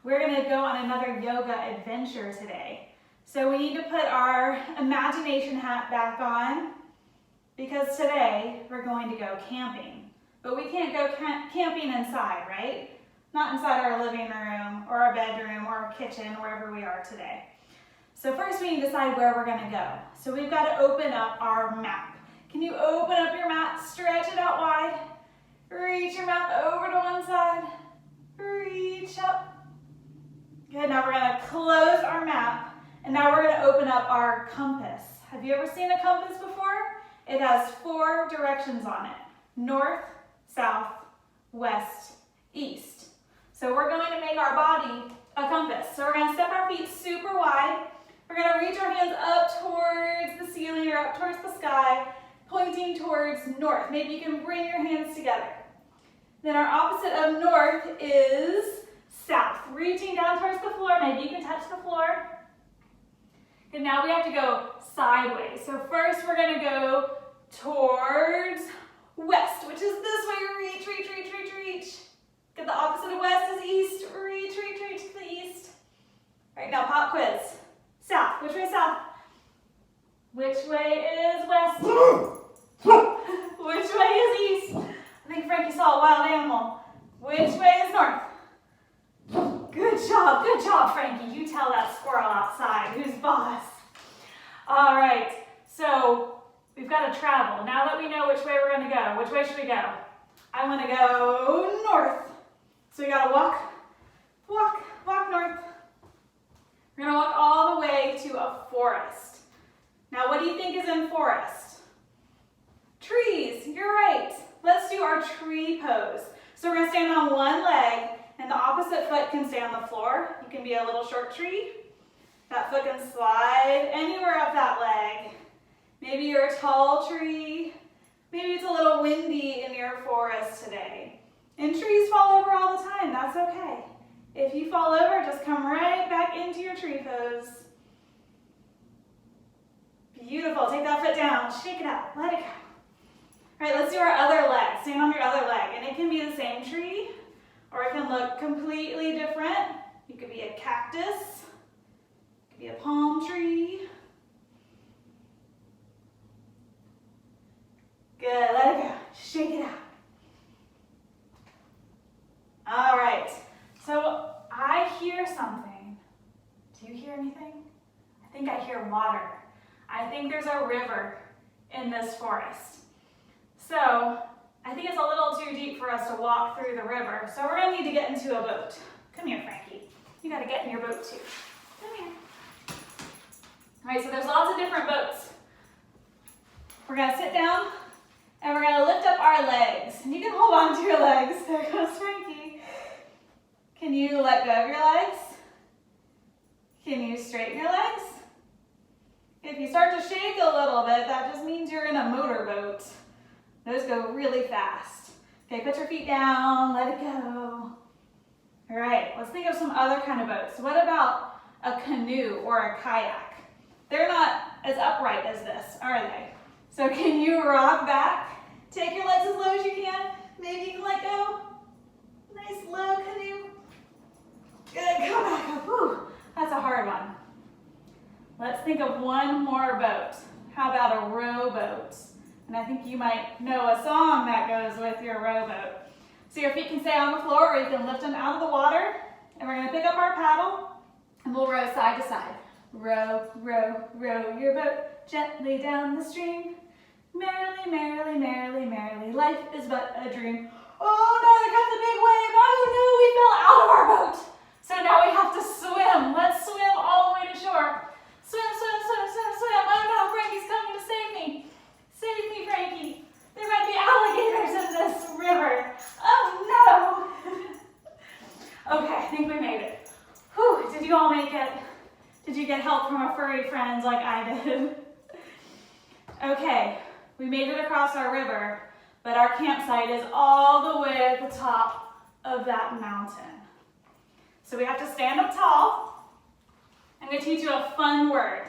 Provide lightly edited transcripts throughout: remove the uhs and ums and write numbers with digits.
we're gonna go on another yoga adventure today. So we need to put our imagination hat back on because today we're going to go camping. But we can't go camping inside, right? Not inside our living room or our bedroom or our kitchen, wherever we are today. So first we need to decide where we're gonna go. So we've got to open up our map. Can you open up your map, stretch it out wide, reach your map over to one side, reach up. Good, now we're gonna close our map, and now we're gonna open up our compass. Have you ever seen a compass before? It has 4 directions on it: north, south, west, east. So we're going to make our body a compass. So we're gonna step our feet super wide. We're gonna reach our hands up towards the ceiling or up towards the sky, pointing towards north. Maybe you can bring your hands together. Then our opposite of north is south. Reaching down towards the floor, maybe you can touch the floor. And now we have to go sideways. So first we're gonna go towards west, which is this way. Reach, reach, reach, reach, reach. Get the opposite of west is east. Reach, reach, reach to the east. All right, now pop quiz. South, which way is south? Which way is west? Which way is east? I think Frankie saw a wild animal. Which way is north? Good job, Frankie. You tell that squirrel outside who's boss. All right, so we've got to travel. Now that we know which way we're going to go, which way should we go? I want to go north. So we got to walk north. We're going to walk all the way to a forest. Now, what do you think is in forest? Trees, you're right. Let's do our tree pose. So we're gonna stand on one leg and the opposite foot can stay on the floor. You can be a little short tree. That foot can slide anywhere up that leg. Maybe you're a tall tree. Maybe it's a little windy in your forest today. And trees fall over all the time, that's okay. If you fall over, just come right back into your tree pose. Beautiful, take that foot down, shake it out, let it go. All right, let's do our other leg. Stand on your other leg, and it can be the same tree, or it can look completely different. You could be a cactus, it could be a palm tree. Good, let it go, shake it out. All right, so I hear something. Do you hear anything? I think I hear water. I think there's a river in this forest. So I think it's a little too deep for us to walk through the river. So we're gonna need to get into a boat. Come here, Frankie. You gotta get in your boat too. Come here. All right, so there's lots of different boats. We're gonna sit down and we're gonna lift up our legs. And you can hold on to your legs. There goes Frankie. Can you let go of your legs? Can you straighten your legs? If you start to shake a little bit, that just means you're in a motorboat. Those go really fast. Okay, put your feet down, let it go. All right, let's think of some other kind of boats. What about a canoe or a kayak? They're not as upright as this, are they? So can you rock back? Take your legs as low as you can. Maybe you can let go. Nice low canoe. Good, come back up. Whew, that's a hard one. Let's think of one more boat. How about a rowboat? And I think you might know a song that goes with your rowboat. So your feet can stay on the floor or you can lift them out of the water. And we're gonna pick up our paddle and we'll row side to side. Row, row, row your boat gently down the stream. Merrily, merrily, merrily, merrily, life is but a dream. Oh no, there comes a big wave. Oh no, we fell out of our boat. So now we have to swim. Let's swim all the way to shore. Swim, swim, swim, swim, swim. Oh no, Frankie's coming to save me. Save me, Frankie. There might be alligators in this river. Oh no. Okay, I think we made it. Whew, did you all make it? Did you get help from our furry friends like I did? Okay, we made it across our river, but our campsite is all the way at the top of that mountain. So we have to stand up tall. I'm going to teach you a fun word.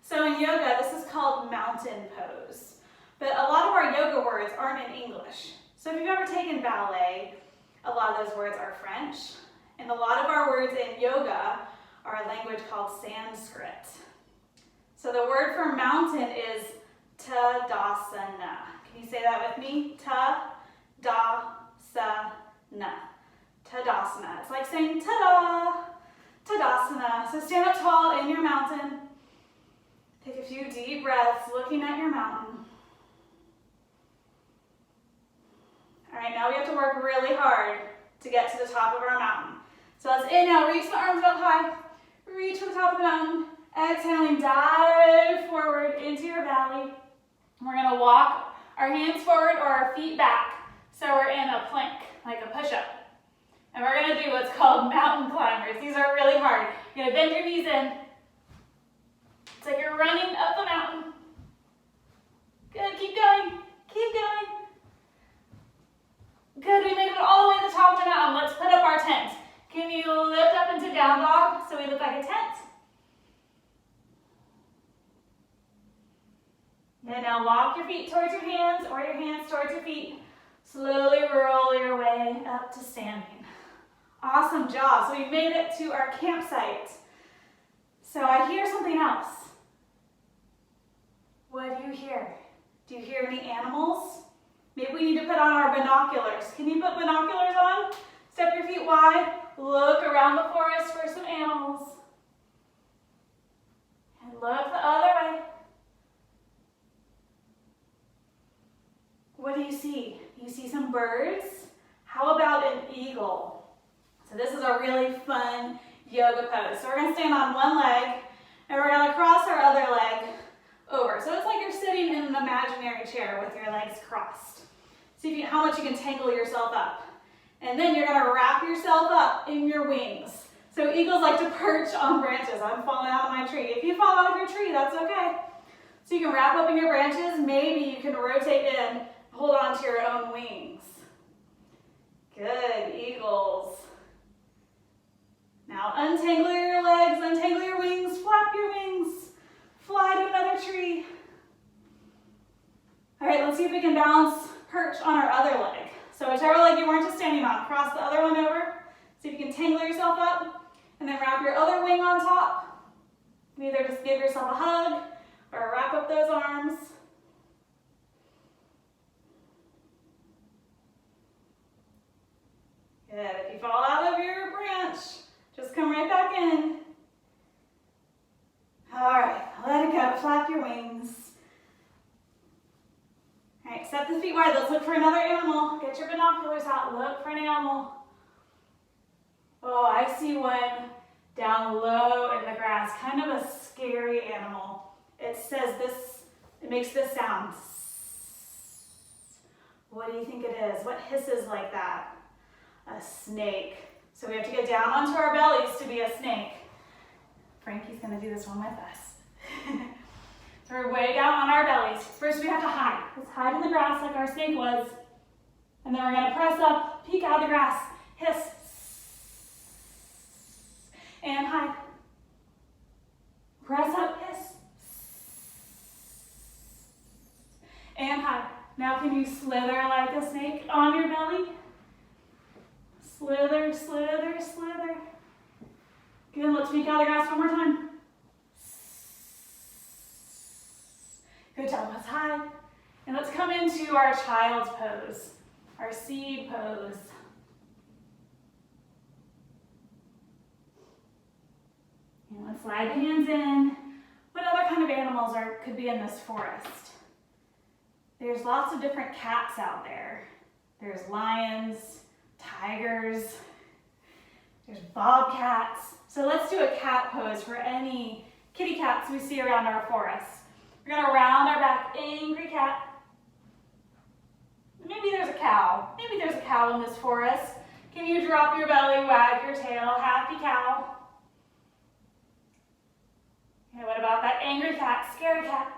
So in yoga, this is called mountain pose. But a lot of our yoga words aren't in English. So if you've ever taken ballet, a lot of those words are French. And a lot of our words in yoga are a language called Sanskrit. So the word for mountain is Tadasana. Can you say that with me? Tadasana. Tadasana. It's like saying ta-da. Tadasana. So stand up tall in your mountain. Take a few deep breaths looking at your mountain. All right, now we have to work really hard to get to the top of our mountain. So let's inhale, reach the arms up high. Reach to the top of the mountain. Exhaling, dive forward into your belly. We're gonna walk our hands forward or our feet back. So we're in a plank, like a push-up. And we're gonna do what's called mountain climbers. These are really hard. You're gonna bend your knees in. It's like you're running up the mountain. Good, keep going, keep going. Good, we made it all the way to the top of the mountain. Let's put up our tent. Can you lift up into down dog so we look like a tent? And now walk your feet towards your hands or your hands towards your feet. Slowly roll your way up to standing. Awesome job. So we made it to our campsite. So I hear something else. What do you hear? Do you hear any animals? Maybe we need to put on our binoculars. Can you put binoculars on? Step your feet wide. Look around the forest for some animals. And look the other way. What do you see? You see some birds? How about an eagle? So this is a really fun yoga pose. So we're going to stand on one leg and we're going to cross our other leg over. So it's like you're sitting in an imaginary chair with your legs crossed. See how much you can tangle yourself up. And then you're going to wrap yourself up in your wings. So eagles like to perch on branches. I'm falling out of my tree. If you fall out of your tree, that's okay. So you can wrap up in your branches. Maybe you can rotate in, hold on to your own wings. Good, eagles. Now untangle your legs, untangle your wings, flap your wings, fly to another tree. All right, let's see if we can balance perch on our other leg. So whichever leg you weren't just standing on, cross the other one over. See if you can tangle yourself up and then wrap your other wing on top. You can either just give yourself a hug or wrap up those arms. Good. If you fall out of your branch, just come right back in. All right, let it go. Flap your wings. All right, step the feet wide. Let's look for another animal. Get your binoculars out. Look for an animal. Oh, I see one down low in the grass. Kind of a scary animal. It says this, it makes this sound. What do you think it is? What hisses like that? A snake. So we have to get down onto our bellies to be a snake. Frankie's gonna do this one with us. So we're way down on our bellies. First we have to hide. Let's hide in the grass like our snake was. And then we're gonna press up, peek out of the grass, hiss, and hide. Press up, hiss, and hide. Now can you slither like a snake on your belly? Slither, slither, slither. Good, let's peek out of the grass one more time. Good job, let's hide. And let's come into our child's pose, our seed pose. And let's slide the hands in. What other kind of animals could be in this forest? There's lots of different cats out there. There's lions, tigers, there's bobcats. So let's do a cat pose for any kitty cats we see around our forest. We're gonna round our back, angry cat. Maybe there's a cow. Maybe there's a cow in this forest. Can you drop your belly, wag your tail, happy cow? Okay, what about that angry cat, scary cat?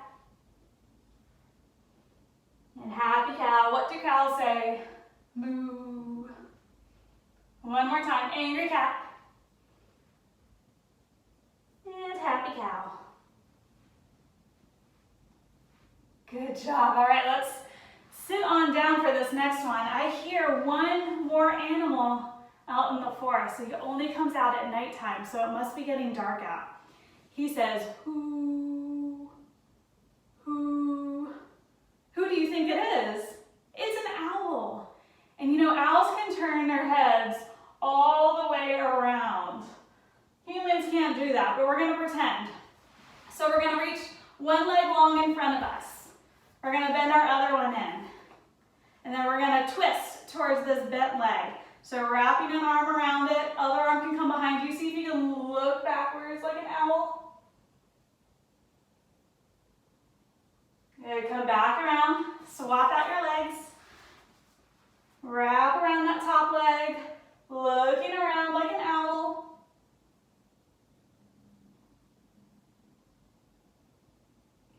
And happy cow, what do cows say? Moo. One more time, angry cat. And happy cow. Good job. All right, let's sit on down for this next one. I hear one more animal out in the forest, so he only comes out at nighttime, so it must be getting dark out. He says, who, who do you think it is? It's an owl. And you know, owls can turn their heads all the way around. Humans can't do that, but we're gonna pretend. So we're gonna reach one leg long in front of us. We're gonna bend our other one in. And then we're gonna twist towards this bent leg. So wrapping an arm around it, other arm can come behind you. See if you can look backwards like an owl. Good, come back around, swap out your legs. Wrap around that top leg, looking around like an owl.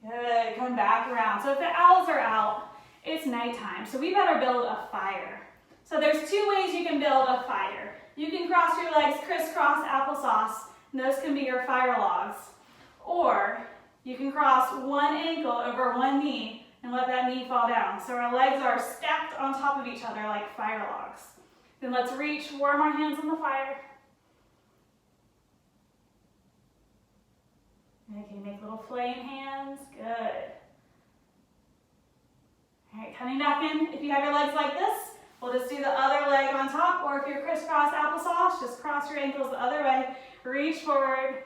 Good, come back around. So if the owls are out, it's nighttime, so we better build a fire. So there's two ways you can build a fire. You can cross your legs crisscross applesauce, and those can be your fire logs. Or you can cross one ankle over one knee and let that knee fall down. So our legs are stacked on top of each other like fire logs. Then let's reach, warm our hands on the fire. Okay, make little flame hands, good. All right, coming back in, if you have your legs like this, we'll just do the other leg on top, or if you're crisscross applesauce, just cross your ankles the other way, reach forward,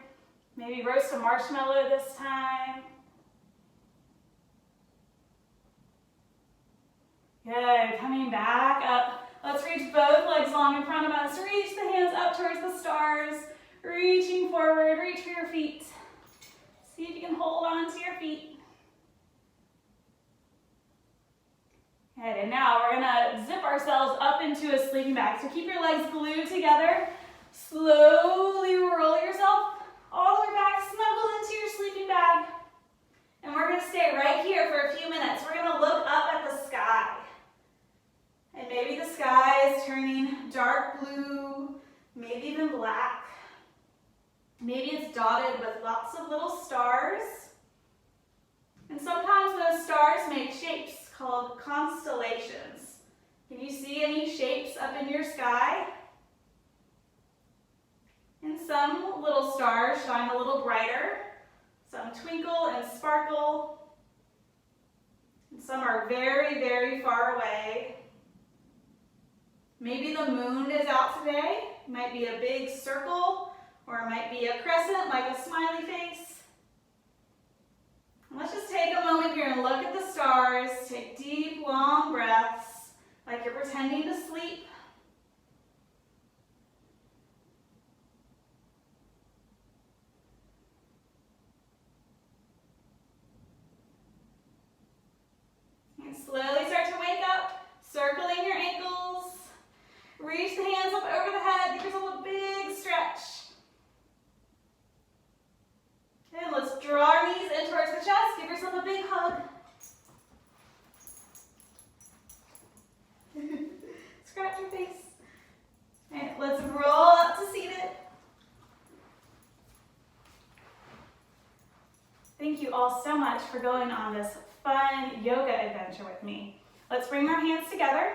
maybe roast a marshmallow this time. Good, coming back up. Let's reach both legs long in front of us. Reach the hands up towards the stars. Reaching forward, reach for your feet. See if you can hold on to your feet. Good, and now we're gonna zip ourselves up into a sleeping bag. So keep your legs glued together. Slowly roll yourself all the way back, snuggle into your sleeping bag. And we're gonna stay right here for a few minutes. We're gonna look up at the sky. And maybe the sky is turning dark blue, maybe even black. Maybe it's dotted with lots of little stars. And sometimes those stars make shapes called constellations. Can you see any shapes up in your sky? And some little stars shine a little brighter. Some twinkle and sparkle. And some are very, very far away. Maybe the moon is out today. It might be a big circle, or it might be a crescent like a smiley face. Let's just take a moment here and look at the stars. Take deep, long breaths, like you're pretending to sleep. And slowly start to wake up, circling your ankles. Reach the hands up over the head, give yourself a big stretch. And let's draw our knees in towards the chest, give yourself a big hug. Scratch your face. And let's roll up to seated. Thank you all so much for going on this fun yoga adventure with me. Let's bring our hands together.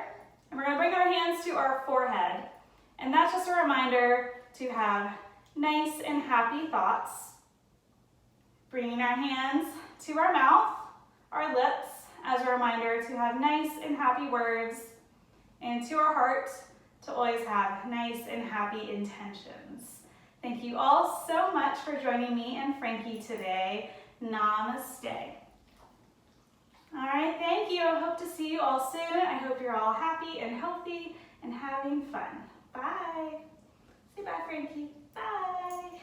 And we're going to bring our hands to our forehead. And that's just a reminder to have nice and happy thoughts. Bringing our hands to our mouth, our lips, as a reminder to have nice and happy words. And to our heart, to always have nice and happy intentions. Thank you all so much for joining me and Frankie today. Namaste. All right, thank you. I hope to see you all soon. I hope you're all happy and healthy and having fun. Bye. Say bye, Frankie. Bye.